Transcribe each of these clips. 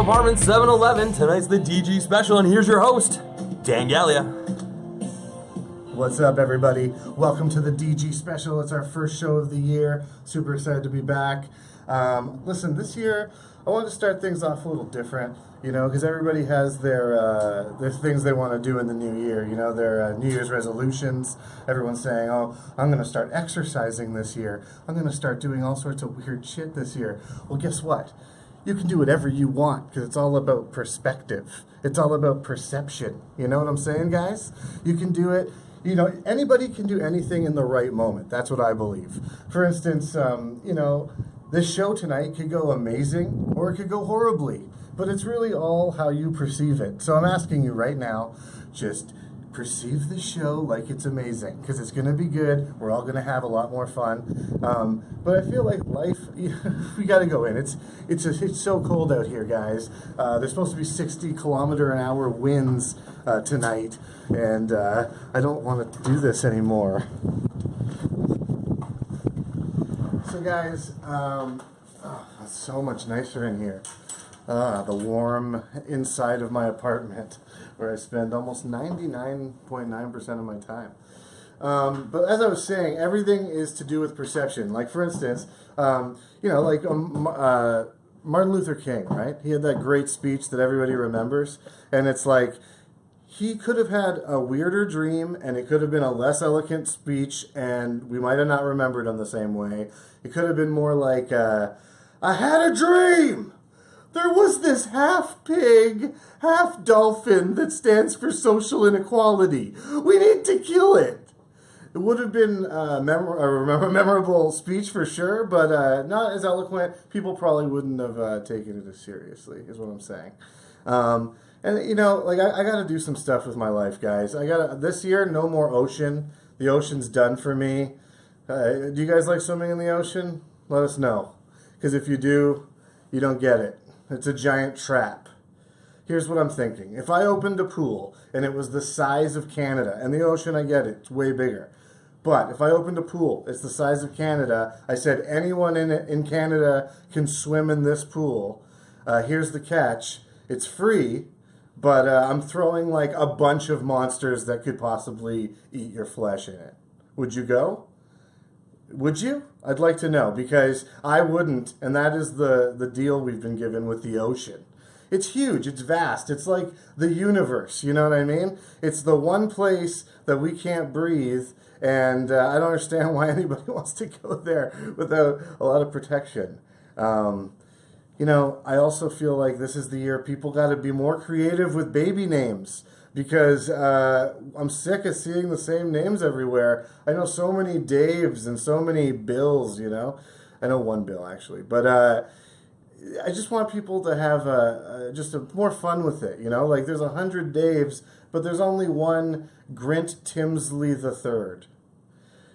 Apartment 711. Tonight's the DG special, and here's your host, Dan Galea. What's up, everybody? Welcome to the DG special. It's our first show of the year. Super excited to be back. Listen, this year I wanted to start things off a little different, because everybody has their things they want to do in the new year, their New Year's resolutions. Everyone's saying, oh, I'm going to start exercising this year. I'm going to start doing all sorts of weird shit this year. Well, guess what? You can do whatever you want because it's all about perspective. It's all about perception. You know what I'm saying, guys? You can do it. Anybody can do anything in the right moment. That's what I believe. For instance, this show tonight could go amazing or it could go horribly, but it's really all how you perceive it. So I'm asking you right now, just perceive the show like it's amazing because it's going to be good. We're all going to have a lot more fun. But I feel like life, we got to go in. It's so cold out here, guys. There's supposed to be 60-kilometer-an-hour winds tonight, and I don't want to do this anymore. So guys, it's so much nicer in here. The warm inside of my apartment where I spend almost 99.9% of my time. But as I was saying, everything is to do with perception. Like, for instance, Martin Luther King, right? He had that great speech that everybody remembers. And it's like, he could have had a weirder dream, and it could have been a less eloquent speech, and we might have not remembered him the same way. It could have been more like, I had a dream! There was this half pig, half dolphin that stands for social inequality. We need to kill it. It would have been a memorable speech for sure, but not as eloquent. People probably wouldn't have taken it as seriously, is what I'm saying. I got to do some stuff with my life, guys. This year, no more ocean. The ocean's done for me. Do you guys like swimming in the ocean? Let us know. Because if you do, you don't get it. It's a giant trap. Here's what I'm thinking. If I opened a pool and it was the size of Canada, and the ocean, I get it, it's way bigger. But if I opened a pool, it's the size of Canada, I said anyone in Canada can swim in this pool. Here's the catch. It's free, but I'm throwing like a bunch of monsters that could possibly eat your flesh in it. Would you go? Would you? I'd like to know, because I wouldn't, and that is the deal we've been given with the ocean. It's huge, it's vast, it's like the universe, you know what I mean? It's the one place that we can't breathe, and I don't understand why anybody wants to go there without a lot of protection. I also feel like this is the year people got to be more creative with baby names. Because I'm sick of seeing the same names everywhere. I know so many Daves and so many Bills, I know one Bill, actually. But I just want people to have just more fun with it, Like, there's 100 Daves, but there's only one Grint Timsley III.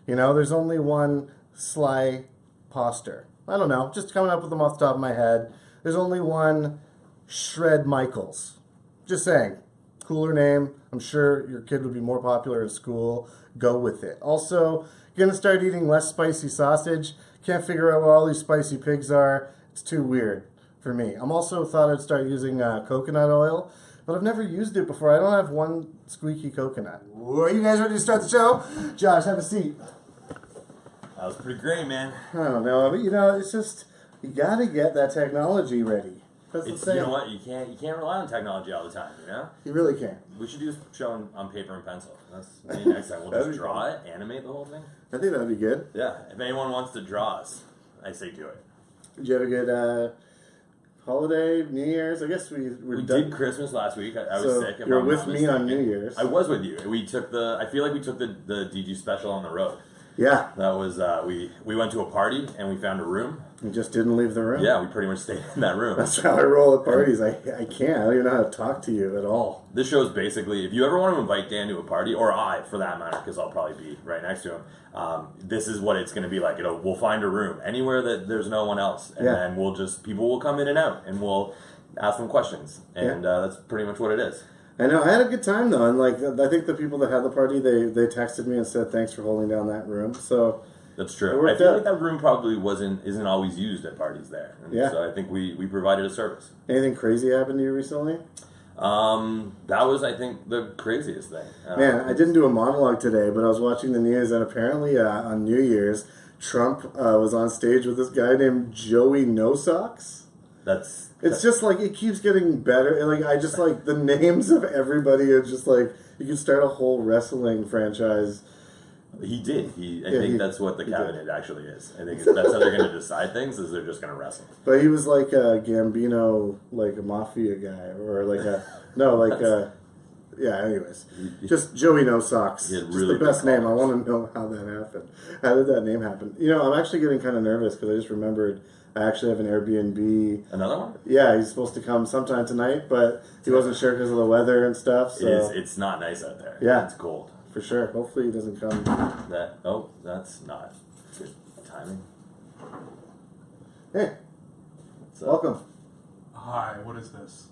There's only one Sly Poster. I don't know, just coming up with them off the top of my head. There's only one Shred Michaels. Just saying. Cooler name. I'm sure your kid would be more popular at school. Go with it. Also, gonna start eating less spicy sausage. Can't figure out where all these spicy pigs are. It's too weird for me. I'm also thought I'd start using coconut oil, but I've never used it before. I don't have one squeaky coconut. Are you guys ready to start the show? Josh, have a seat. That was pretty great, man. I don't know, but it's just, you gotta get that technology ready. You know what? You can't rely on technology all the time. You really can't. We should do this show on paper and pencil. Maybe next time we'll just draw it, animate the whole thing. I think that'd be good. Yeah. If anyone wants to draw us, I say do it. Did you have a good holiday, New Year's? I guess we did Christmas last week. I was sick. You were with me on New Year's. I was with you. I feel like we took the DG special on the road. Yeah. That was we went to a party and we found a room. You just didn't leave the room? Yeah, we pretty much stayed in that room. That's how I roll at parties. I can't. I don't even know how to talk to you at all. This show is basically, if you ever want to invite Dan to a party, or I, for that matter, because I'll probably be right next to him, this is what it's going to be like. We'll find a room anywhere that there's no one else, and then people will come in and out, and we'll ask them questions, and that's pretty much what it is. I know. I had a good time, though, and I think the people that had the party, they texted me and said thanks for holding down that room, so That's true. I feel like that room probably isn't always used at parties there. And so I think we provided a service. Anything crazy happened to you recently? That was, I think, the craziest thing. Man, I didn't do a monologue today, but I was watching the news, and apparently on New Year's, Trump was on stage with this guy named Joey No Socks. It's just like, it keeps getting better. Like, I just like the names of everybody are just like, you could start a whole wrestling franchise. He did. I think that's what the cabinet actually is. I think that's how they're going to decide things, is they're just going to wrestle. But he was like a Gambino, like a mafia guy, or like yeah, anyways. Just Joey No Socks. Just really the best name. I want to know how that happened. How did that name happen? You know, I'm actually getting kind of nervous because I just remembered I actually have an Airbnb. Another one? Yeah, he's supposed to come sometime tonight, but he wasn't sure because of the weather and stuff. So it's not nice out there. Yeah. It's cold. For sure. Hopefully he doesn't come. That's not good timing. Hey. Welcome. Hi, what is this?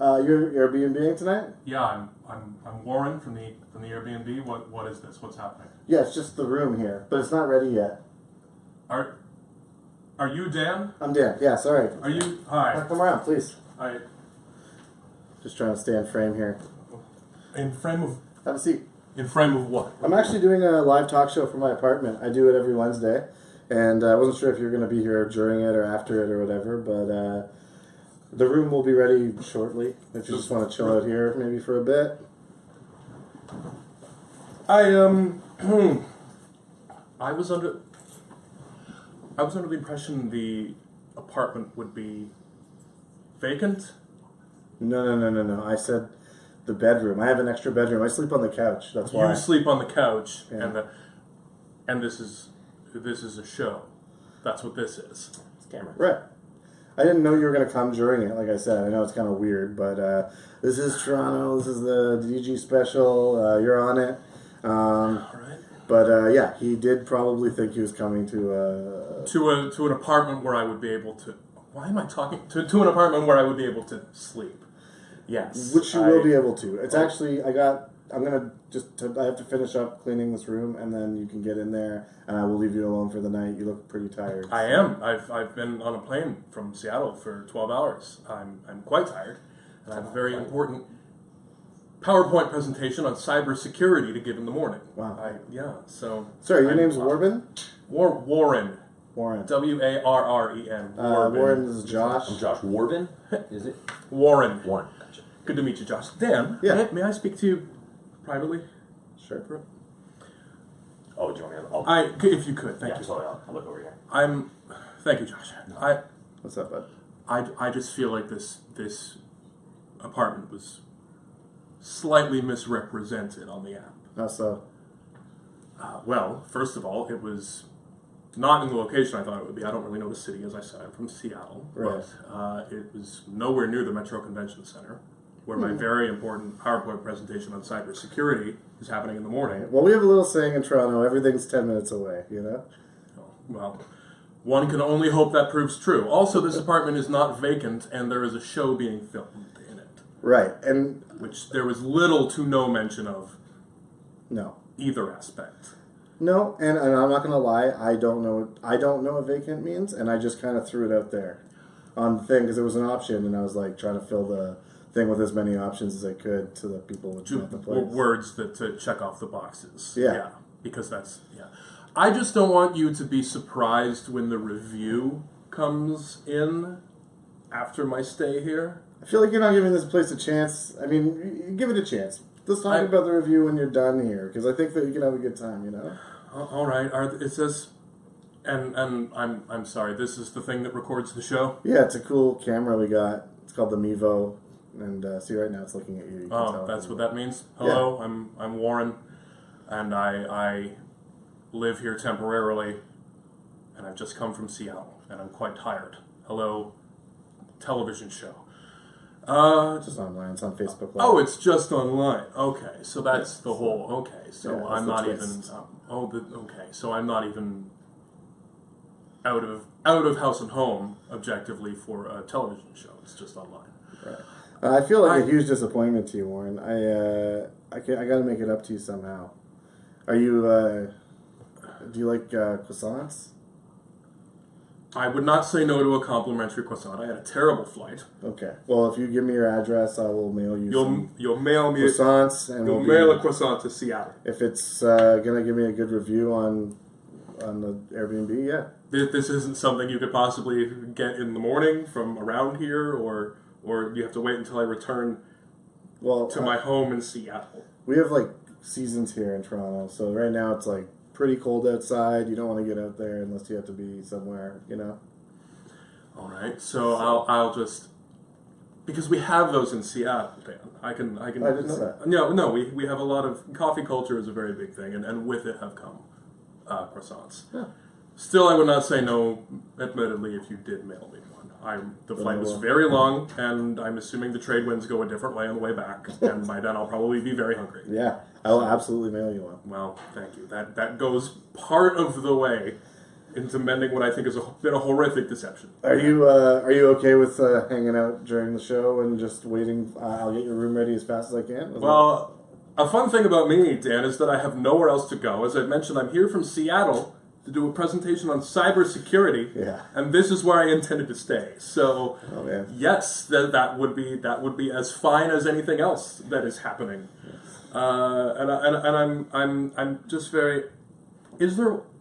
You're Airbnb-ing tonight? Yeah, I'm Warren from the Airbnb. What is this? What's happening? Yeah, it's just the room here, but it's not ready yet. Are you Dan? I'm Dan. Yeah, sorry. Are you? Hi. Come around, please. I. Just trying to stay in frame here. In frame of. Have a seat. In frame of what? I'm actually doing a live talk show from my apartment. I do it every Wednesday, and I wasn't sure if you were going to be here during it or after it or whatever, but the room will be ready shortly. If you just want to chill out here maybe for a bit. I was under the impression the apartment would be vacant. No. I said the bedroom. I have an extra bedroom. I sleep on the couch. That's why. You sleep on the couch, yeah. and this is a show. That's what this is. It's camera. Right. I didn't know you were going to come during it, like I said. I know it's kind of weird, but this is Toronto. This is the DG special. You're on it. All right. But yeah, he did probably think he was coming to an apartment where I would be able to. Why am I talking to an apartment where I would be able to sleep? Yes, which you will be able to. It's actually I have to finish up cleaning this room, and then you can get in there, and I will leave you alone for the night. You look pretty tired. I am. I've been on a plane from Seattle for 12 hours. I'm quite tired, and I have a very important PowerPoint presentation on cybersecurity to give in the morning. Wow. Sorry, your name's Warren? Warren. Warren. Warren. Warren is Josh. I'm Josh. Warren? Is it? Warren. Warren. Gotcha. Good to meet you, Josh. Dan, may I speak to you privately? Sure. Oh, do you want me to... if you could, thank you. Sorry, I'll look over here. Thank you, Josh. No. What's up, bud? I just feel like this apartment was slightly misrepresented on the app. How so? Well, first of all, it was not in the location I thought it would be. I don't really know the city, as I said. I'm from Seattle. Right. But it was nowhere near the Metro Convention Center, where my very important PowerPoint presentation on cybersecurity is happening in the morning. Well, we have a little saying in Toronto, everything's 10 minutes away, you know? Well, one can only hope that proves true. Also, this apartment is not vacant, and there is a show being filmed in it. Right, and... Which there was little to no mention of. No. Either aspect. No, and I'm not going to lie, I don't know what vacant means, and I just kind of threw it out there on the thing, because it was an option, and I was like trying to fill the thing with as many options as I could so that people would rent the place. Words to check off the boxes. Yeah. Because that's, I just don't want you to be surprised when the review comes in after my stay here. I feel like you're not giving this place a chance. I mean, give it a chance. Let's talk about the review when you're done here, because I think that you can have a good time, you know? All right. It says... And I'm sorry, this is the thing that records the show? Yeah, it's a cool camera we got. It's called the Mevo. And see, right now it's looking at you. You can tell that's what that means? Hello, yeah. I'm Warren, and I live here temporarily, and I've just come from Seattle, and I'm quite tired. Hello, television show. It's just online. It's on Facebook Live. Oh, it's just online. Okay, so that's the whole. Okay, so yeah, I'm not even. Okay, so I'm not even out of house and home objectively for a television show. It's just online. Right. I feel like a huge disappointment to you, Warren. I got to make it up to you somehow. Are you Do you like croissants? I would not say no to a complimentary croissant. I had a terrible flight. Okay. Well, if you give me your address, I will mail you some You'll mail me croissants, and you'll mail a croissant to Seattle. If it's gonna give me a good review on the Airbnb, yeah. This isn't something you could possibly get in the morning from around here, or you have to wait until I return to my home in Seattle. We have like seasons here in Toronto, so right now it's like pretty cold outside. You don't want to get out there unless you have to be somewhere, you know. All right, so I'll just, because we have those in Seattle, Dan. I can. I didn't know that. No, we have a lot of coffee culture is a very big thing, and with it have come croissants. Yeah. Still, I would not say no. Admittedly, if you did mail me one, the flight was very long, and I'm assuming the trade winds go a different way on the way back, and by then I'll probably be very hungry. Yeah, I will absolutely mail you one. Well, thank you. That goes part of the way into mending what I think has been a horrific deception. Are you okay with hanging out during the show and just waiting? I'll get your room ready as fast as I can. Well, a fun thing about me, Dan, is that I have nowhere else to go. As I mentioned, I'm here from Seattle to do a presentation on cybersecurity, and this is where I intended to stay. So, yes, that would be as fine as anything else that is happening. And I'm just very.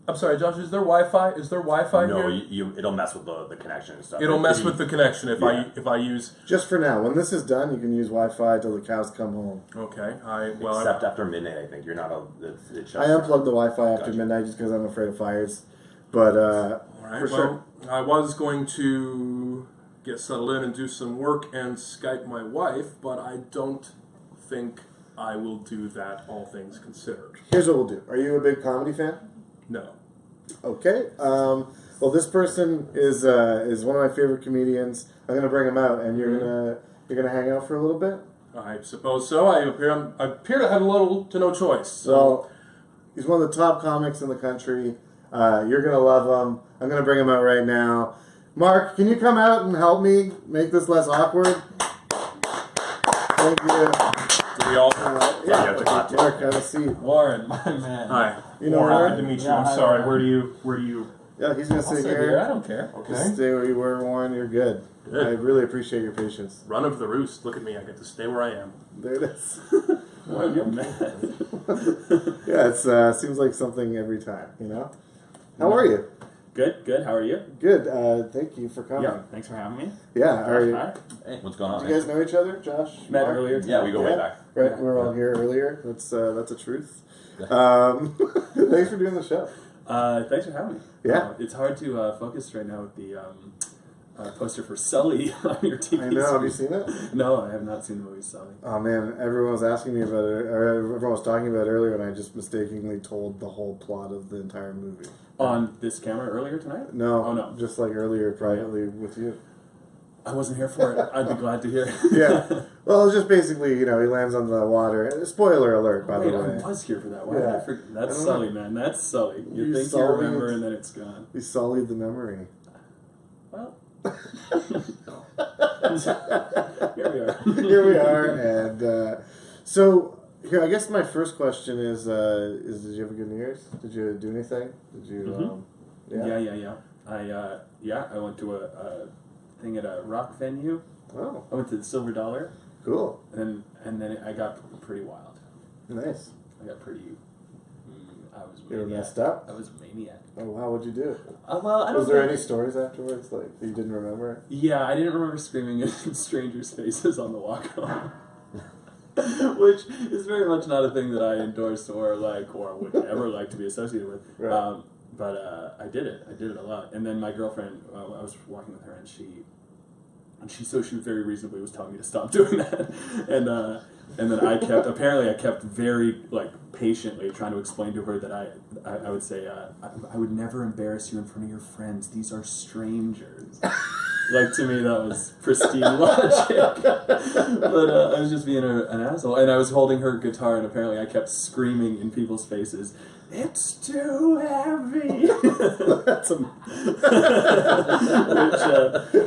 I'm sorry, Josh. Is there Wi-Fi? Is there Wi-Fi no, here? It'll mess with the connection and stuff. It'll mess with the connection if I use. Just for now. When this is done, you can use Wi-Fi till the cows come home. Okay. Except after midnight, I think you're not. I unplugged the Wi-Fi after midnight just because I'm afraid of fires. But all right. For sure. I was going to get settled in and do some work and Skype my wife, but I don't think I will do that. All things considered. Here's what we'll do. Are you a big comedy fan? No. Okay. Well, this person is one of my favorite comedians. I'm gonna bring him out, and you're gonna hang out for a little bit. I suppose so. I appear to have little to no choice. So. Well, he's one of the top comics in the country. You're gonna love him. I'm gonna bring him out right now. Mark, can you come out and help me make this less awkward? Thank you. Do we all? Mark, have a seat. Warren, my man. Hi. You know Warren? Good to meet you. Yeah, I'm sorry. hi, Where do you? Yeah, he's gonna sit Sit here. here. I don't care. Okay. Just stay where you were, Warren. You're good. Good. I really appreciate your patience. Run of the roost. Look at me. I get to stay where I am. There it is. Warren, you're mad. Yeah, it seems like something every time, you know? How are you? Good. How are you? Good. Thank you for coming. Yeah, thanks for having me. Yeah, are you? Hi. Hey, what's going on? Do you guys know each other, Josh? Met Mark? earlier. Yeah, we go way back. Right, Yeah. we were all here earlier. That's a truth. Thanks for doing the show. Thanks for having me. Yeah. It's hard to focus right now with the poster for Sully on your TV I know. Have you screen. seen it? No, I have not seen the movie Sully. Oh man, everyone was asking me about it. Or everyone was talking about it earlier, and I just mistakenly told the whole plot of the entire movie. On this camera earlier tonight? No. Oh, no. Just like earlier, privately with you. I wasn't here for it. I'd be glad to hear. Yeah. Well, it's just basically, he lands on the water. Spoiler alert, by Wait, the way. I was here for that. Why Yeah. did I forget? That's I don't know. Sully, man. That's Sully. You think you sullied- remember and then it's gone. He sullied the memory. Well. Here we are. Here we are, and so here. I guess my first question is did you have a good New Year's? Did you do anything? Did you? Yeah. I went to a thing at a rock venue. Oh, I went to the Silver Dollar, cool. and then I got pretty wild. Nice. I got pretty. I was. You were maniac. messed up. I was a maniac. Oh wow, what'd you do? Well, I don't. Was there think- any stories afterwards that you didn't remember? Yeah, I didn't remember screaming in strangers' faces on the walk home. Which is very much not a thing that I endorse or would ever like to be associated with. Right. But I did it. I did it a lot. And then my girlfriend, I was walking with her, and she very reasonably was telling me to stop doing that. And then I kept very patiently trying to explain to her that I would say I would never embarrass you in front of your friends. These are strangers. To me, that was pristine logic. But I was just being an asshole. And I was holding her guitar, and apparently I kept screaming in people's faces, "It's too heavy!" That's Which,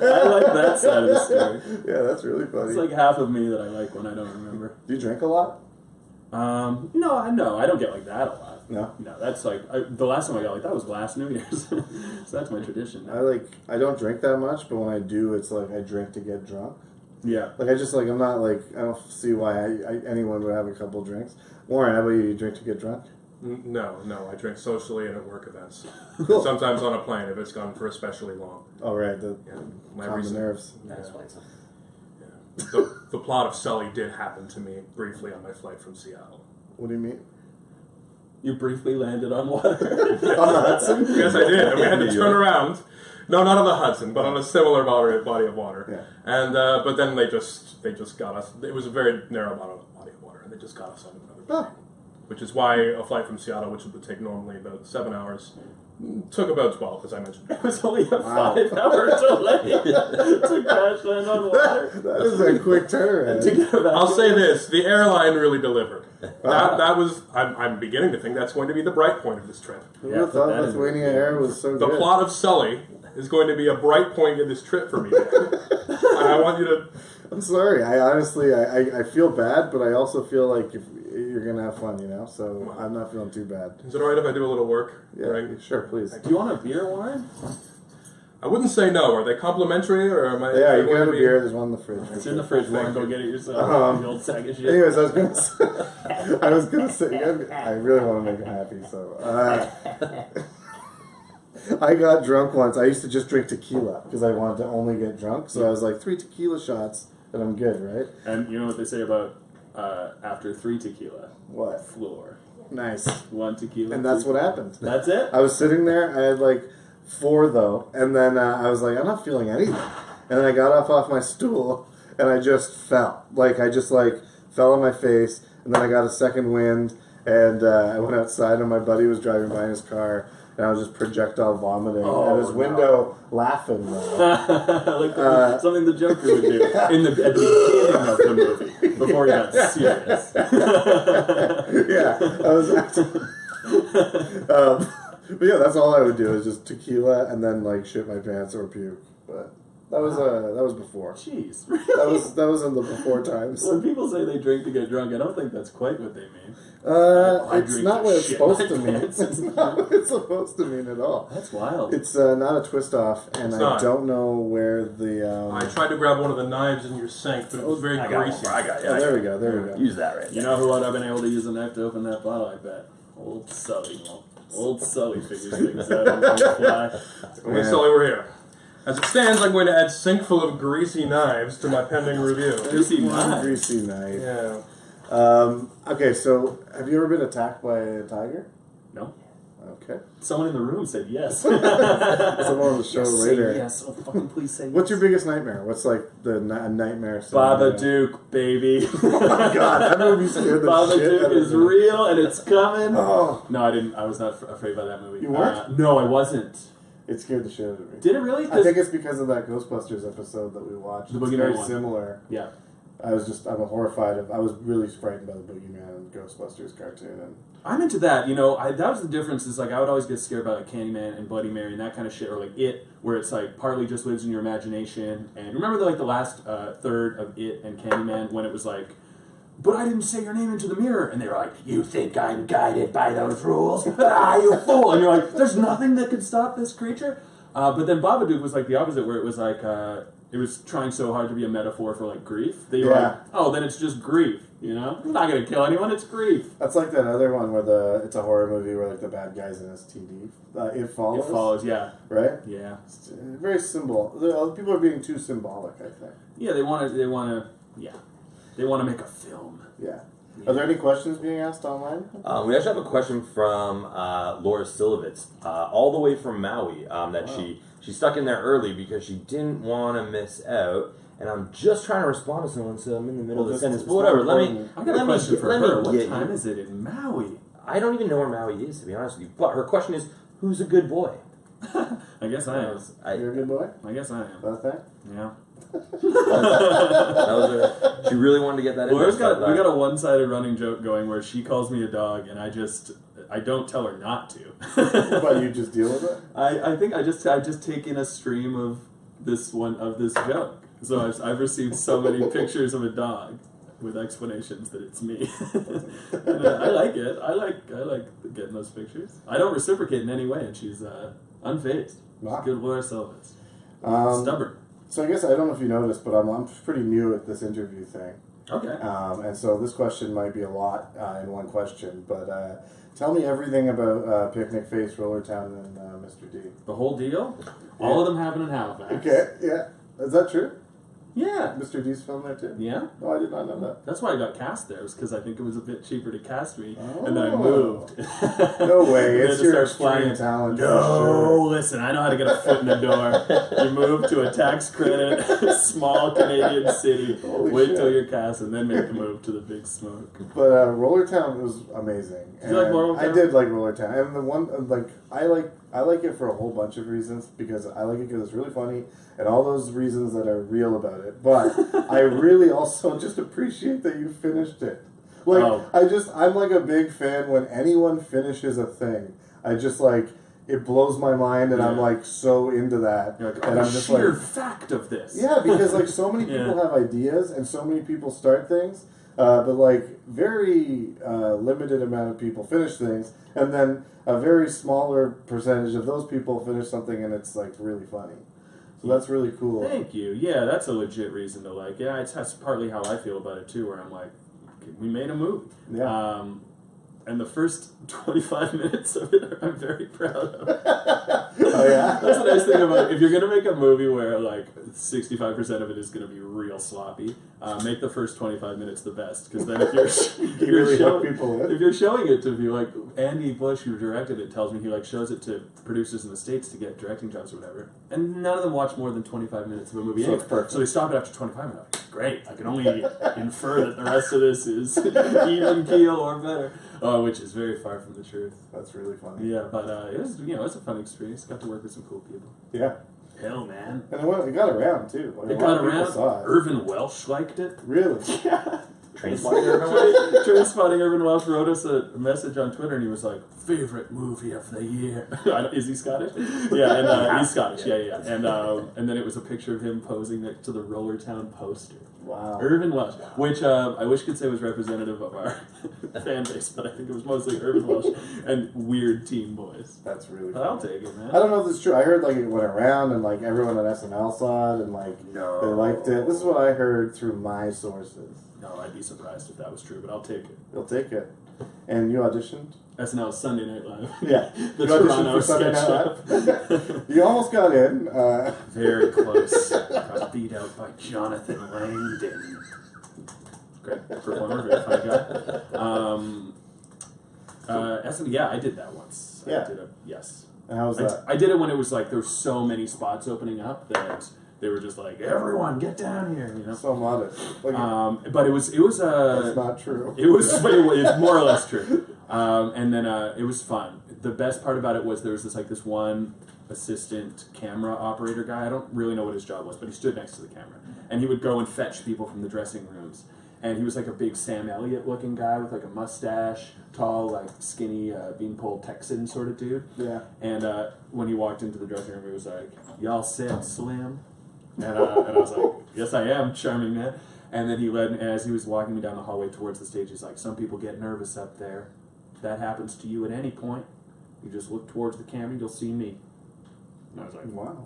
I like that side of the story. yeah, that's really funny. It's like half of me that I like when I don't remember. Do you drink a lot? No, I don't get like that a lot. No? No, that's like, the last time I got like that was last New Year's. So that's my tradition now. I don't drink that much, but when I do, it's like I drink to get drunk. Yeah. Like, I just, like, I'm not, like, I don't see why anyone would have a couple drinks. Warren, how about you? You drink to get drunk? No, I drink socially and at work events. Cool. Sometimes on a plane if it's gone for especially long. Oh, right, My calm the recent- nerves. The plot of Sully did happen to me briefly on my flight from Seattle. What do you mean? You briefly landed on water. On the Hudson? Yes, I did, and we had to turn around. No, not on the Hudson, but on a similar body of water. Yeah. And but then they just got us. It was a very narrow body of water, and they just got us on another plane. Which is why a flight from Seattle, which would take normally about 7 hours, took about 12, as I mentioned. It was only a 5-hour delay to crash land on water. That is a quick turnaround. I'll say this: the airline really delivered. That was. I'm beginning to think that's going to be the bright point of this trip. Who would have thought Lithuania Air was so The good? plot of Sully is going to be a bright point in this trip for me. I want you to. I'm sorry. I honestly, I feel bad, but I also feel like if you're gonna have fun, So I'm not feeling too bad. Is it alright if I do a little work? Yeah, Right? sure, please. Do you want a beer, Warren? I wouldn't say no. Are they complimentary or am I? Yeah, you going can have to a be- beer. There's one in the fridge. It's in the fridge, Warren. Go get it yourself. The old sack of shit. Anyways, I was gonna say, I really want to make him happy, so. I got drunk once. I used to just drink tequila because I wanted to only get drunk. So I was like 3 tequila shots and I'm good, right? And you know what they say about after 3 tequila? What? Floor. Nice. 1 tequila. And that's what happened. That's it? I was sitting there. I had like 4 though, and then I was like, I'm not feeling anything. And then I got off my stool and I just fell. Like I just fell on my face, and then I got a second wind, and I went outside, and my buddy was driving by in his car. And I was just projectile vomiting at his window, laughing. Like something the Joker would do at the beginning of the movie before he got serious. Yeah, I was actually. But yeah, that's all I would do is just tequila and then shit my pants or puke. But that was before. Jeez, That was in the before times. When people say they drink to get drunk, I don't think that's quite what they mean. It's not what it's shit supposed my to mean. pants. It's not what it's supposed to mean at all. That's wild. It's not a twist off, and It's I not. don't know where the. I tried to grab one of the knives in your sink, but it was very greasy. I got Oh, there we go. There we go. Use that right You know who would have been able to use a knife to open that bottle? I bet. Old Sully. Old Sully figures things out on the fly. When Sully were here. As it stands, I'm going to add sink full of greasy knives to my pending review. Greasy One knife. greasy knife. Yeah. Okay, so have you ever been attacked by a tiger? No. Okay. Someone in the room said yes. Someone on the show Say later. yes. Oh, fucking please say yes. What's your biggest nightmare? What's the nightmare? Babadook, baby. Oh my god, that movie scared the shit out Babadook of is me. real and it's coming. Oh, No, I didn't. I was not afraid by that movie. You weren't? No, I wasn't. it scared the shit out of me. Did it really? I think it's because of that Ghostbusters episode that we watched. The It's Boogeyman very one. similar. Yeah. I'm horrified I was really frightened by the Boogeyman and Ghostbusters cartoon. And I'm into that. That was the difference. Is I would always get scared by Candyman and Bloody Mary and that kind of shit, or It, where it's partly just lives in your imagination. And remember the last third of It and Candyman when it was but I didn't say your name into the mirror, and they were like, "You think I'm guided by those rules? You fool!" And you're like, "There's nothing that could stop this creature." But then Babadook was the opposite, where it was it was trying so hard to be a metaphor for grief. That you're oh, then it's just grief. It's not going to kill anyone. It's grief. that's like that other one where it's a horror movie where the bad guy's an STD. It follows. It follows, yeah, Right? yeah, It's very symbol. People are being too symbolic, I think. yeah. They want to make a film. Yeah. Are there any questions being asked online? We actually have a question from Laura Silovitz, all the way from Maui, that she stuck in there early because she didn't want to miss out. And I'm just trying to respond to someone, so I'm in the middle of the sentence. But whatever, I got a question for her. What time is it in Maui? I don't even know where Maui is, to be honest with you. But her question is, who's a good boy? I guess I am. You're a good boy? I guess I am. Is that a thing? Yeah. She really wanted to get that in. We got a one-sided running joke going where she calls me a dog, and I don't tell her not to. But you just deal with it? I think I just take in a stream of this joke. So I've received so many pictures of a dog. with explanations that it's me. And, I like it. I like getting those pictures. I don't reciprocate in any way, and she's unfazed. Wow. Good Laura Silvitz. Stubborn. So I guess I don't know if you noticed, but I'm pretty new at this interview thing. Okay. And so this question might be a lot in one question, but tell me everything about Picnic Face, Rollertown, and Mr. D. The whole deal? All of them happen in Halifax. Okay, yeah. Is that true? Yeah. Mr. D's filmed there too? Yeah. No, I did not know that. That's why I got cast there, was because I think it was a bit cheaper to cast me, Oh. and then I moved. No way, And it's then your to start extreme flying. talent. No, for sure. listen, I know how to get a foot in the door. You move to a tax credit, small Canadian city, Holy wait shit. till you're cast, and then make the move to the big smoke. But Rollertown was amazing. Did you like And Rollertown? I did like Rollertown, and the one I like it for a whole bunch of reasons, because I like it because it's really funny and all those reasons that are real about it. But I really also just appreciate that you finished it. Like I'm like a big fan when anyone finishes a thing. I just like it blows my mind, and I'm like so into that. You're like, and I'm just sheer like fact of this. yeah, because like so many people have ideas and so many people start things, but like very limited amount of people finish things, and then a very smaller percentage of those people finish something and it's like really funny. So that's really cool. Thank you. Yeah, that's a legit reason to like. Yeah, that's partly how I feel about it too. Where I'm like, okay, we made a movie. Yeah. And the first 25 minutes of it, I'm very proud of. Oh yeah. That's the nice thing about it. If you're gonna make a movie where like 65% of it is gonna be real sloppy, make the first 25 minutes the best. Because then if you're really hook people in. if you're showing it to people, like Andy Bush, who directed it, tells me he like shows it to producers in the States to get directing jobs or whatever, and none of them watch more than 25 minutes of a movie. So it's perfect. So they stop it after 25 minutes. Great, I can only infer that the rest of this is even keel or better. Which is very far from the truth. That's really funny. Yeah, but it was it's a fun experience. Got to work with some cool people. Yeah. Hell, man. And it got around too. Like, It a lot got of people around. saw it. Irvin Welsh liked it. Really? Yeah. Trainspotting Irvin Welsh? Trainspotting Irvin Welsh wrote us a message on Twitter, and he was like, "Favorite movie of the year." Is he Scottish? Yeah, and he's Scottish. Yeah. And then it was a picture of him posing next to the Rollertown poster. Wow. Irvin Welsh, which I wish could say was representative of our fan base, but I think it was mostly Irvin Welsh and weird teen boys. That's really But I'll funny. take it, man. I don't know if it's true. I heard like it went around and like everyone on SNL saw it and like No. they liked it. This is what I heard through my sources. No, I'd be surprised if that was true, but I'll take it. You'll take it. And you auditioned? SNL Sunday Night Live. Yeah. The You auditioned Toronto for Sunday sketch Night show. Live? You almost got in. Very close. Got beat out by Jonathan Langdon. Great performer, very funny guy. Yeah, I did that once. Yeah. I did it. Yes. And how was that? I did it when it was like there were so many spots opening up that they were just like, everyone get down here, you know. So modest. Like, But it was that's not true. it's more or less true. And then it was fun. The best part about it was there was this one assistant camera operator guy. I don't really know what his job was, but he stood next to the camera, and he would go and fetch people from the dressing rooms. And he was like a big Sam Elliott looking guy with like a mustache, tall, like skinny, beanpole Texan sort of dude. Yeah. And when he walked into the dressing room, he was like, "Y'all set, Slim?" And I was like, "Yes, I am, charming man." And then he led me, as he was walking me down the hallway towards the stage, he's like, "Some people get nervous up there. If that happens to you at any point, you just look towards the camera, you'll see me." And I was like, Wow.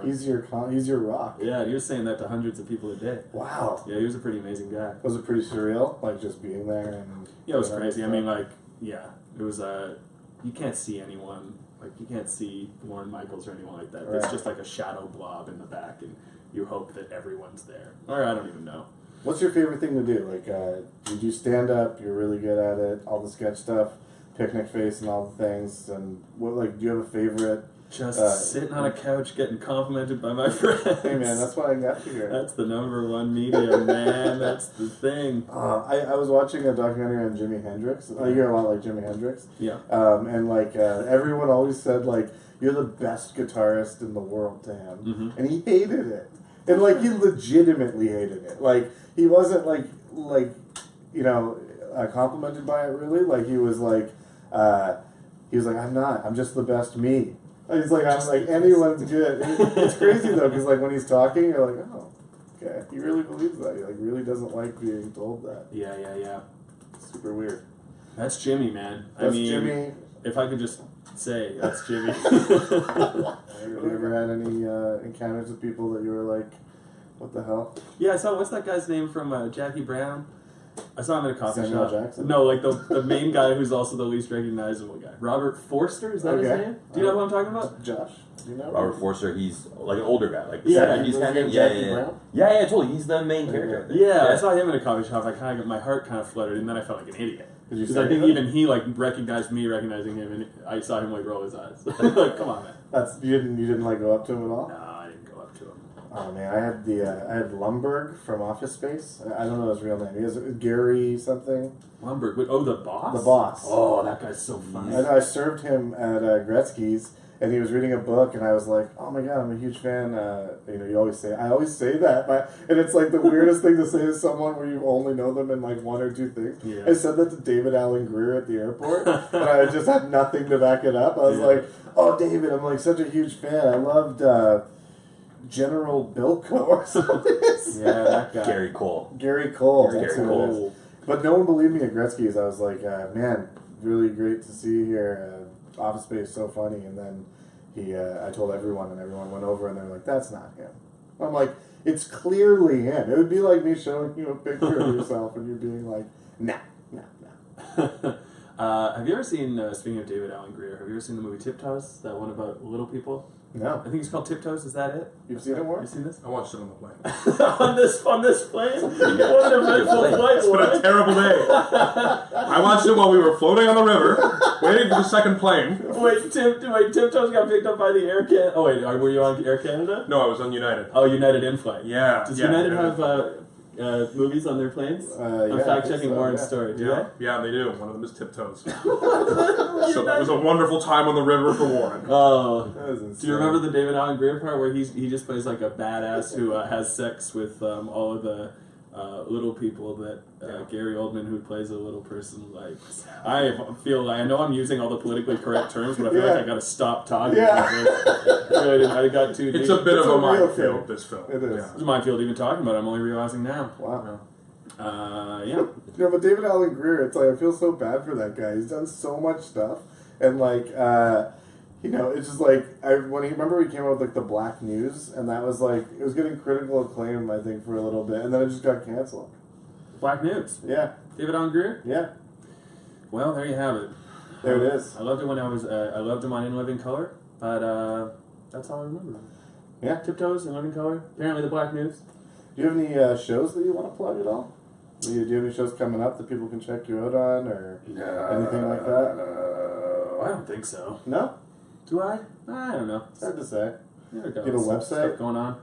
He's He's your rock. Yeah, he was saying that to hundreds of people a day. Wow. Yeah, he was a pretty amazing guy. Was it pretty surreal? Like just being there and Yeah, it was doing crazy. I that mean, stuff? like, yeah, it was, you can't see anyone. Like, you can't see Lorne Michaels or anyone like that. It's Right. just like a shadow blob in the back, and you hope that everyone's there. Or I don't even know. What's your favorite thing to do? Like, you do stand up. You're really good at it. All the sketch stuff, Picnic Face, and all the things. And what, like, do you have a favorite? Just sitting on a couch getting complimented by my friends. Hey man, that's what I got here. That's the #1 medium, man. That's the thing. I was watching a documentary on Jimi Hendrix. I hear a lot like Jimi Hendrix. Yeah. And like everyone always said like you're the best guitarist in the world to him, Mhm. and he hated it. And like he legitimately hated it. Like he wasn't like complimented by it really. Like he was like I'm not. I'm just the best me. And he's like I'm like anyone's good. It's crazy though because like when he's talking you're like oh guy. He really believes that. He like really doesn't like being told that. Yeah. Super weird. That's Jimmy, man. That's Jimmy. If I could just say, that's Jimmy. Have you ever had any encounters with people that you were like, what the hell? Yeah, I saw, what's that guy's name from Jackie Brown? I saw him at a coffee Samuel shop. Jackson? No, like the main guy who's also the least recognizable guy. Robert Forster, is that his name? Do you know who I'm talking about? Josh, do you know? Robert Forster, he's like an older guy, like Yeah, 70s kind of. Jackie Yeah. Brown? Yeah, totally. He's the main character. I think. Yeah, I saw him at a coffee shop. My heart kind of fluttered, and then I felt like an idiot. Because I think even he like recognized me recognizing him, and I saw him like roll his eyes. Like, come on, man. You didn't like go up to him at all? No, I didn't go up to him. Oh man, I had Lumberg from Office Space. I don't know his real name. He has Gary something. Lumberg. Oh, the boss? The boss. Oh, that guy's so funny. I served him at Gretzky's, and he was reading a book, and I was like, "Oh my god, I'm a huge fan." You always say, I always say that, and it's like the weirdest thing to say to someone where you only know them in like one or two things. Yeah. I said that to David Allen Greer at the airport, and I just had nothing to back it up. I was like, "Oh, David, I'm like such a huge fan. I loved General Bilko or something." Yeah, that guy. Gary Cole. Gary Cole. Gary That's who it Cole. is. But no one believed me at Gretzky's. I was like, man, really great to see you here. Office Space, so funny. And then I told everyone, and everyone went over, and they were like, that's not him. I'm like, it's clearly him. It would be like me showing you a picture of yourself, and you being like, nah. Have you ever seen, speaking of David Allen Greer, have you ever seen the movie Tiptoes? That one about little people? No. I think it's called Tiptoes. Is that it? You've seen it, Warren? You seen this? I watched it on the plane. on this plane? What an eventful flight, It's been a terrible day. I watched it while we were floating on the river, waiting for the second plane. Wait, Tiptoes got picked up by the Air Canada. Oh wait, were you on Air Canada? No, I was on United. Oh, United in-flight. Yeah. Does United have movies on their planes? I'm fact-checking Warren's story. Do they? Yeah, they do. One of them is Tiptoes. So it was a wonderful time on the river for Warren. Oh. Do Do you remember the David Allen Greer part where he just plays like a badass who has sex with all of the little people that Gary Oldman, who plays a little person, likes? I feel like, I know I'm using all the politically correct terms, but I feel like I gotta stop talking about this. I got too deep. It's a bit of a real minefield, this film. It is. It's a minefield even talking about it. I'm only realizing now. Wow. Yeah. Yeah, but David Allen Greer, it's like I feel so bad for that guy. He's done so much stuff, and like, it's just like when he came out with like the Black News, and that was like it was getting critical acclaim, I think, for a little bit, and then it just got canceled. Black News. Yeah, David Allen Greer. yeah, Well, there you have it. there it is. I loved it when I was. I loved him on In Living Color, but that's all I remember. Yeah. Tiptoes, In Living Color. Apparently, the Black News. Do you have any shows that you want to plug at all? Do you have any shows coming up that people can check you out on, or anything like that? I don't think so. No, Do I? I don't know. it's hard to say. Yeah, You have a website? Stuff going on.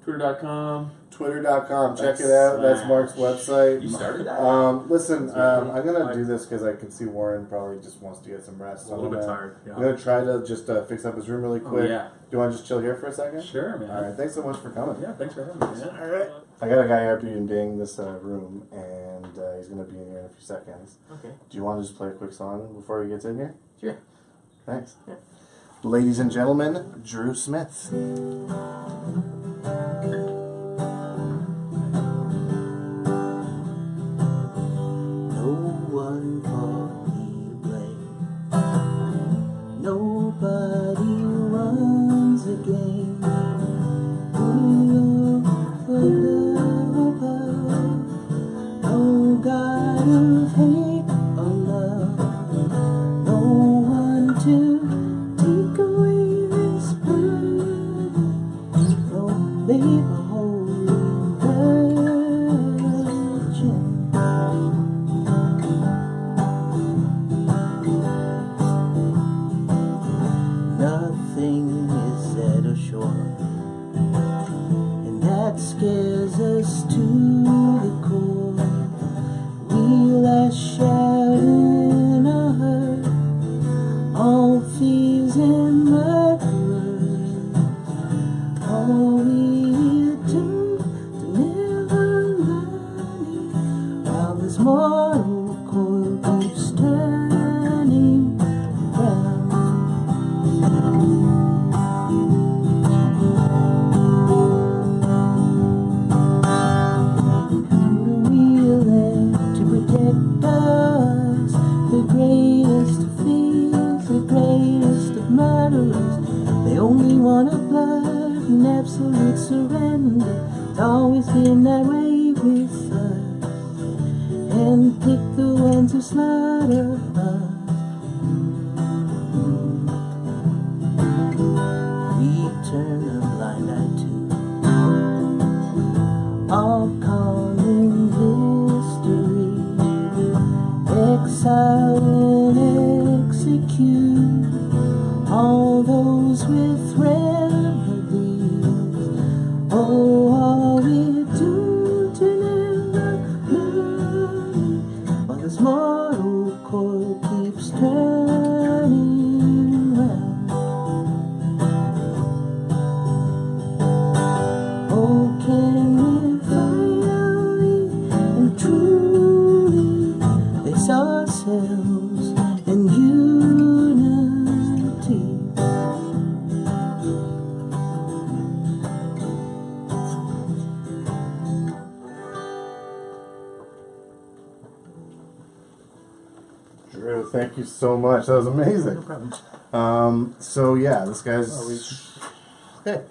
Twitter.com. Twitter.com, check That's it out. That's smash. Mark's website. You started that? Listen, I'm gonna do this because I can see Warren probably just wants to get some rest. A little bit tired. Yeah. I'm gonna try to just fix up his room really quick. yeah. Do you want to just chill here for a second? Sure, man. All right. Thanks so much for coming. Yeah, thanks for having me, man. All right. I got a guy Airbnb-ing this room, and he's gonna be in here in a few seconds. Okay. Do you want to just play a quick song before he gets in here? Sure. Thanks. Yeah. Ladies and gentlemen, Drew Smith. Nobody runs a game. No God of hate or love. No one to take away this burden. No babe, a holy virgin. Nothing is set ashore, and that scares us to the core. We lash out in a hurt, all thieves and murderers. All we attempt to never learning, while this mortal coil keeps turning round. want a blood and absolute surrender. It's always been that way with us, and pick the ones who slaughter us. We turn a blind eye to all common history, exile and execute all those with remedies. Oh, all we do to never learn, while this mortal coil keeps turning round. Oh, can we finally and truly face ourselves in unity? Drew, thank you so much. That was amazing. No problem. So yeah, this guy's. Hey,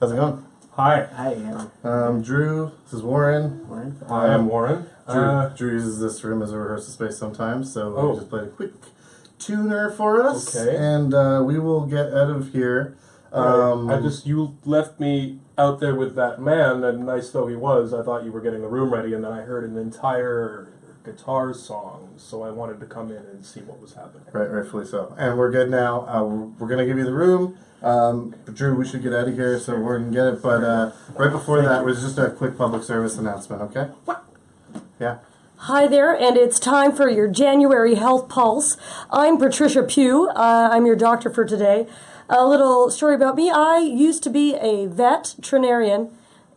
how's it going? Hi, Hi, Aaron. Drew, this is Warren. Warren. I am Warren. Drew uses this room as a rehearsal space sometimes, so Oh. we just played a quick tuner for us, Okay. and we will get out of here. You left me out there with that man, and nice though he was, I thought you were getting the room ready, and then I heard an entire guitar song, so I wanted to come in and see what was happening. Rightfully so. And we're good now. We're going to give you the room. But Drew, we should get out of here so Warren can get it. But right before that was just a quick public service announcement, okay? What? Yeah. Hi there, and it's time for your January Health Pulse. I'm Patricia Pugh. I'm your doctor for today. A little story about me. I used to be a veterinarian,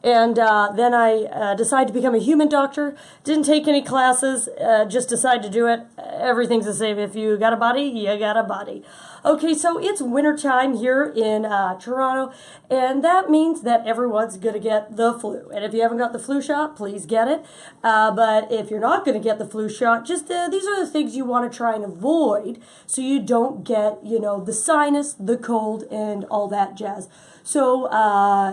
and then I decided to become a human doctor. Didn't take any classes, just decided to do it. Everything's the same. If you got a body, you got a body. Okay, so it's wintertime here in Toronto, and that means that everyone's going to get the flu. And if you haven't got the flu shot, please get it. But if you're not going to get the flu shot, just these are the things you want to try and avoid so you don't get, the sinus, the cold, and all that jazz. So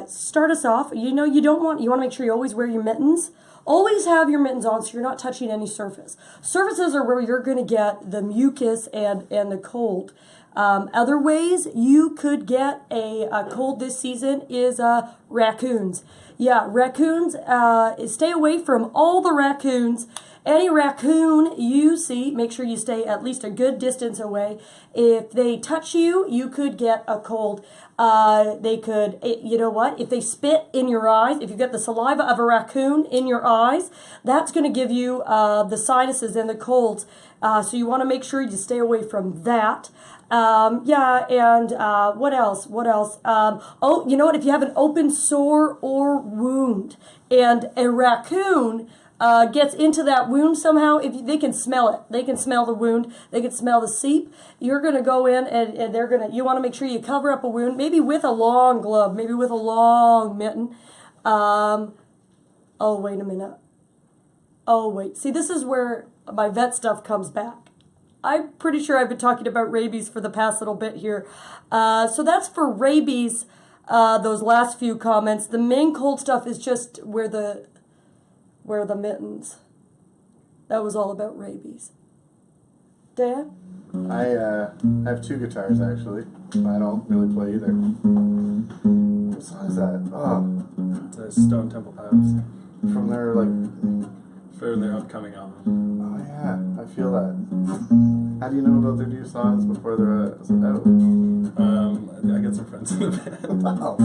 start us off. You want to make sure you always wear your mittens. Always have your mittens on so you're not touching any surface. Surfaces are where you're going to get the mucus and the cold. Other ways you could get a cold this season is raccoons. Yeah, raccoons, stay away from all the raccoons. Any raccoon you see, make sure you stay at least a good distance away. If they touch you, you could get a cold. They could, if they spit in your eyes, if you get the saliva of a raccoon in your eyes, that's going to give you the sinuses and the colds. So you want to make sure you stay away from that. What else? If you have an open sore or wound and a raccoon gets into that wound somehow, if they can smell it. They can smell the wound. They can smell the seep. You're going to go in and you want to make sure you cover up a wound, maybe with a long glove, maybe with a long mitten. Wait a minute. Oh, wait. See, this is where my vet stuff comes back. I'm pretty sure I've been talking about rabies for the past little bit here. So that's for rabies, those last few comments. The main cold stuff is just where the mittens. That was all about rabies. Dan? I have two guitars, actually. I don't really play either. What song is that? Oh, The Stone Temple Pilots. from their, For their upcoming album. oh yeah, I feel that. How do you know about their new songs before they're out? I got some friends in the band. Wow,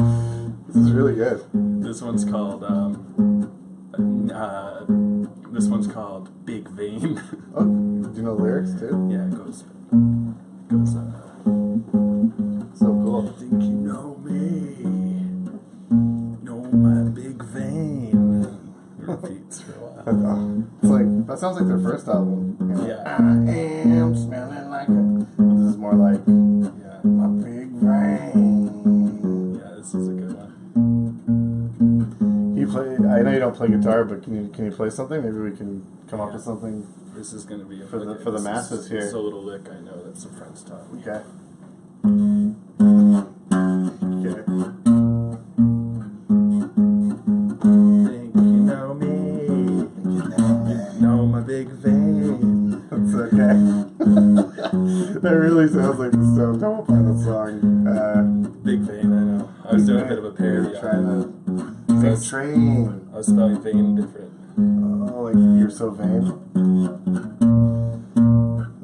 this is really good. This one's called Big Vein. Oh, do you know lyrics too? Yeah, it goes So cool. think you know me, know my big vein. It repeats for a while. It's like, that sounds like their first album. Yeah. I am smelling like a. This is more like Yeah. my big brain. Yeah, this is a good one. You play. I know you don't play guitar, but can you play something? Maybe we can come up with something. This is gonna be For the masses here. It's a little lick I know that some friends taught me. Okay. like the Stone Temple Pilots song. Big vein, I know. I was doing a bit of a parody. Try to Big Train. I was spelling vein different. Oh, like you're so vain.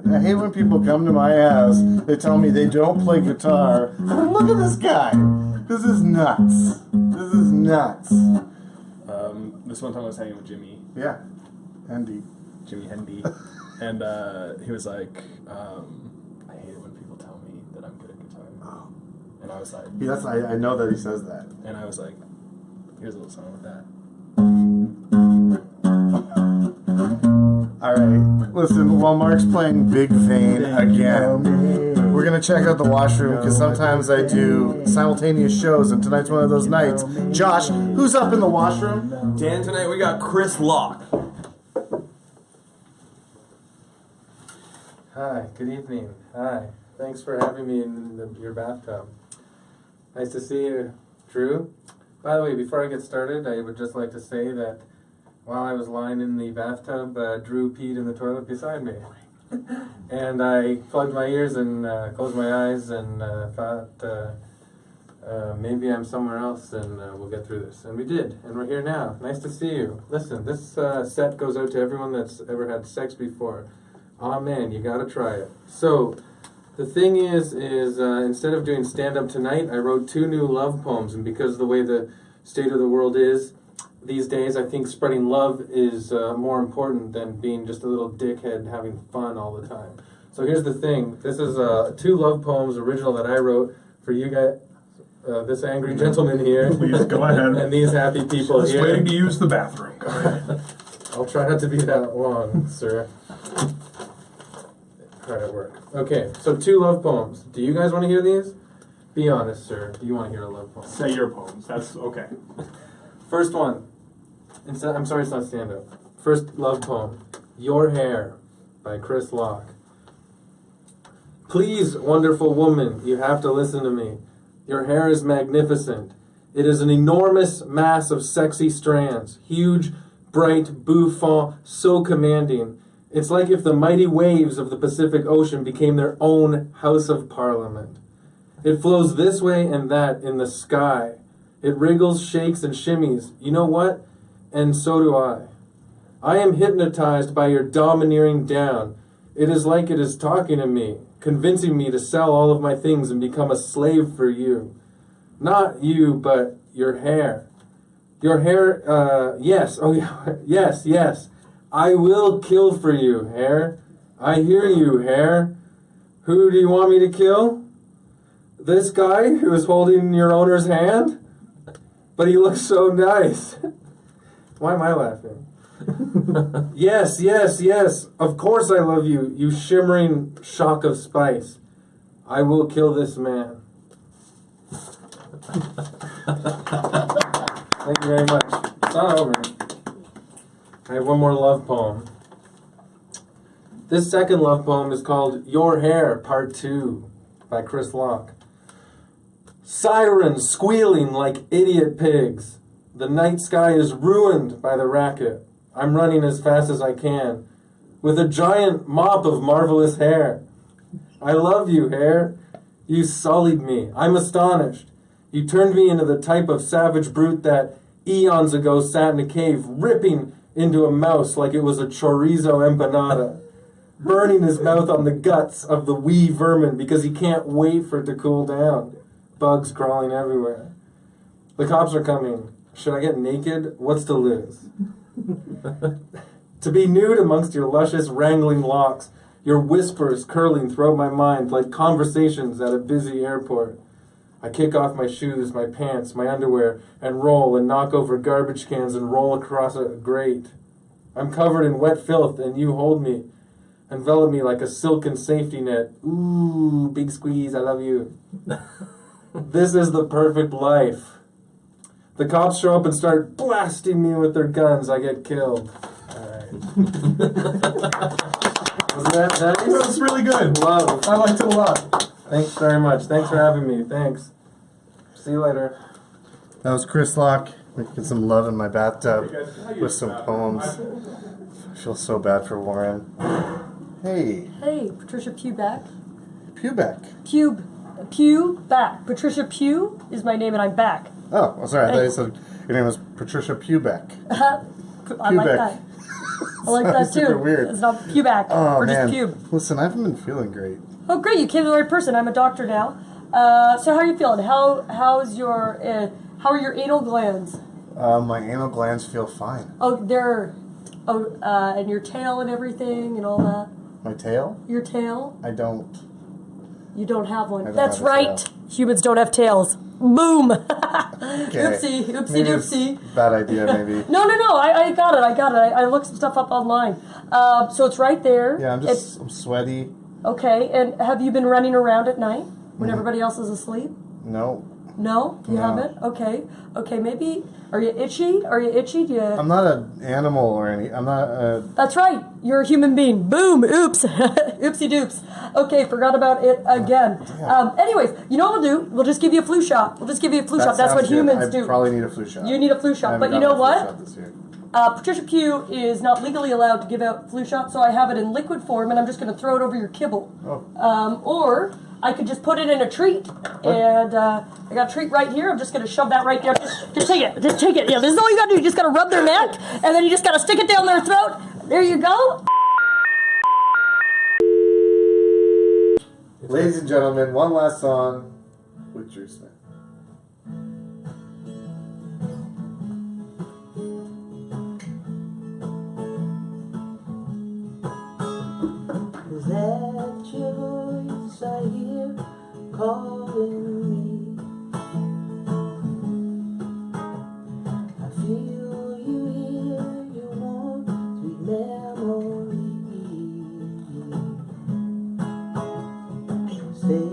I hate when people come to my house, they tell me they don't play guitar. Look at this guy. This is nuts. This is nuts. This one time I was hanging with Jimmy. Yeah. Andy. Jimmy Hendy. And he was like, I hate it when people tell me that I'm good at guitar. Oh. And I was like... I know that he says that. And I was like, here's a little song with that. Alright, listen, while Mark's playing Big Vein again, we're going to check out the washroom because sometimes I do simultaneous shows and tonight's one of those nights. Josh, who's up in the washroom? Dan, tonight we got Chris Locke. Hi, good evening. Hi. Thanks for having me in your bathtub. Nice to see you, Drew. By the way, before I get started, I would just like to say that while I was lying in the bathtub, Drew peed in the toilet beside me. And I plugged my ears and closed my eyes and thought maybe I'm somewhere else and we'll get through this. And we did, and we're here now. Nice to see you. Listen, this set goes out to everyone that's ever had sex before. Aw, man, you gotta try it. So, the thing is instead of doing stand-up tonight, I wrote 2 new love poems, and because of the way the state of the world is these days, I think spreading love is more important than being just a little dickhead having fun all the time. So here's the thing. This is 2 love poems, original, that I wrote for you guys, this angry gentleman here. Please, go ahead. And these happy people Just here. waiting to use the bathroom. Go ahead. I'll try not to be that long, sir. Try to work. Okay, so 2 love poems. Do you guys want to hear these? Be honest, sir. Do you want to hear a love poem? Say your poems. That's okay. First one. I'm sorry it's not stand-up. First love poem. Your Hair by Chris Locke. Please, wonderful woman, you have to listen to me. Your hair is magnificent. It is an enormous mass of sexy strands. Huge, bright, bouffant, so commanding. It's like if the mighty waves of the Pacific Ocean became their own House of Parliament. It flows this way and that in the sky. It wriggles, shakes, and shimmies. You know what? And so do I. I am hypnotized by your domineering down. It is like it is talking to me, convincing me to sell all of my things and become a slave for you. Not you, but your hair. Your hair, yes, oh yeah, yes. I will kill for you, hair. I hear you, hair. Who do you want me to kill? This guy who is holding your owner's hand? But he looks so nice. Why am I laughing? Yes. Of course I love you, you shimmering shock of spice. I will kill this man. Thank you very much. It's not over. I have one more love poem. This second love poem is called Your Hair, Part 2 by Chris Locke. Sirens squealing like idiot pigs. The night sky is ruined by the racket. I'm running as fast as I can, with a giant mop of marvelous hair. I love you, hair. You sullied me. I'm astonished. You turned me into the type of savage brute that eons ago sat in a cave, ripping into a mouse like it was a chorizo empanada, burning his mouth on the guts of the wee vermin because he can't wait for it to cool down. Bugs crawling everywhere. The cops are coming. Should I get naked? What's to lose? To be nude amongst your luscious wrangling locks, your whispers curling throughout my mind like conversations at a busy airport. I kick off my shoes, my pants, my underwear, and roll and knock over garbage cans and roll across a grate. I'm covered in wet filth and you hold me, envelop me like a silken safety net. Ooh, big squeeze, I love you. This is the perfect life. The cops show up and start blasting me with their guns. I get killed. All right. Was that nice? That was really good. Love. I liked it a lot. Thanks very much. Thanks for having me. Thanks. See you later. That was Chris Locke making some love in my bathtub with some poems. I feel so bad for Warren. Hey. Hey, Patricia Pugh back. Pubeck. Pugh, back. Patricia Pugh is my name, and I'm back. Oh, well, sorry. I thought you said your name was Patricia Pubeck. I like that. I like that too. Super weird. It's not Pubeck or man. just pube. Listen, I haven't been feeling great. Oh, great! You came to the right person. I'm a doctor now. So how are you feeling? How are your anal glands? My anal glands feel fine. And your tail and everything and all that. My tail? Your tail? I don't. You don't have one. I don't That's have a right. tail. Humans don't have tails. Boom. Okay. Oopsie Maybe it's doopsie. bad idea, maybe. No. I got it. I looked some stuff up online. So it's right there. Yeah, I'm sweaty. Okay. And have you been running around at night when everybody else is asleep? No. No, you haven't. Okay. Maybe. Are you itchy? Do you? I'm not an animal or any. I'm not a. That's right. You're a human being. Boom. Oops. Oopsie doops. Okay, forgot about it again. Anyways, you know what we'll do? We'll just give you a flu shot. That's what humans do. I probably need a flu shot. You need a flu shot. But you know what? Patricia Pugh is not legally allowed to give out flu shots, so I have it in liquid form, and I'm just going to throw it over your kibble. Oh. Or I could just put it in a treat, and I got a treat right here. I'm just going to shove that right there. Just take it. Just take it. Yeah, this is all you got to do. You just got to rub their neck, and then you just got to stick it down their throat. There you go. Ladies and gentlemen, one last song with Drew Smith. Is that your voice I hear calling me? I feel you here, your warm, sweet memory. Stay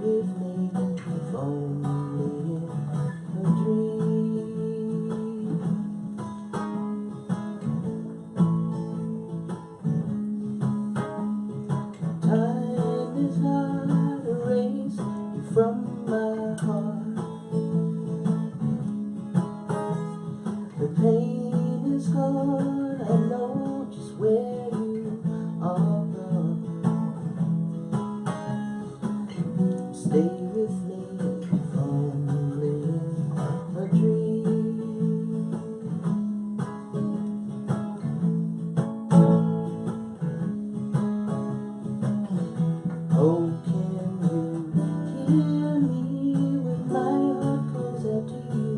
with me, if only in a dream. Time is not a race from my heart. The pain is gone, I know just where you are. Stay with me, if only in a dream. Oh, can you hear me when my heart goes out to you?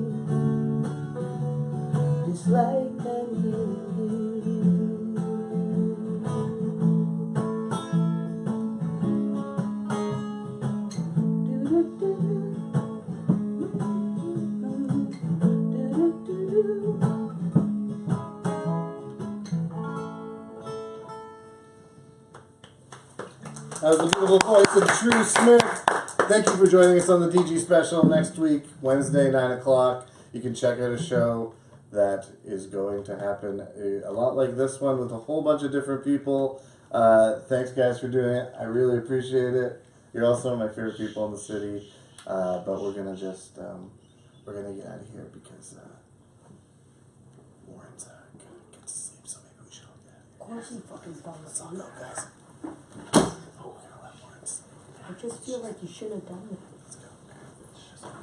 Just like I'm hearing you. That was the beautiful voice of Drew Smith. Thank you for joining us on the DG special next week, Wednesday, 9 o'clock. You can check out a show that is going to happen a lot like this one with a whole bunch of different people. Thanks, guys, for doing it. I really appreciate it. You're also my favorite people in the city. But we're going to just, we're going to get out of here because Warren's going to get to sleep, so maybe we should all get out of here. Of course he fucking fell Let's all go, guys. I just feel like you shouldn't have done it. Let's go. It's just okay.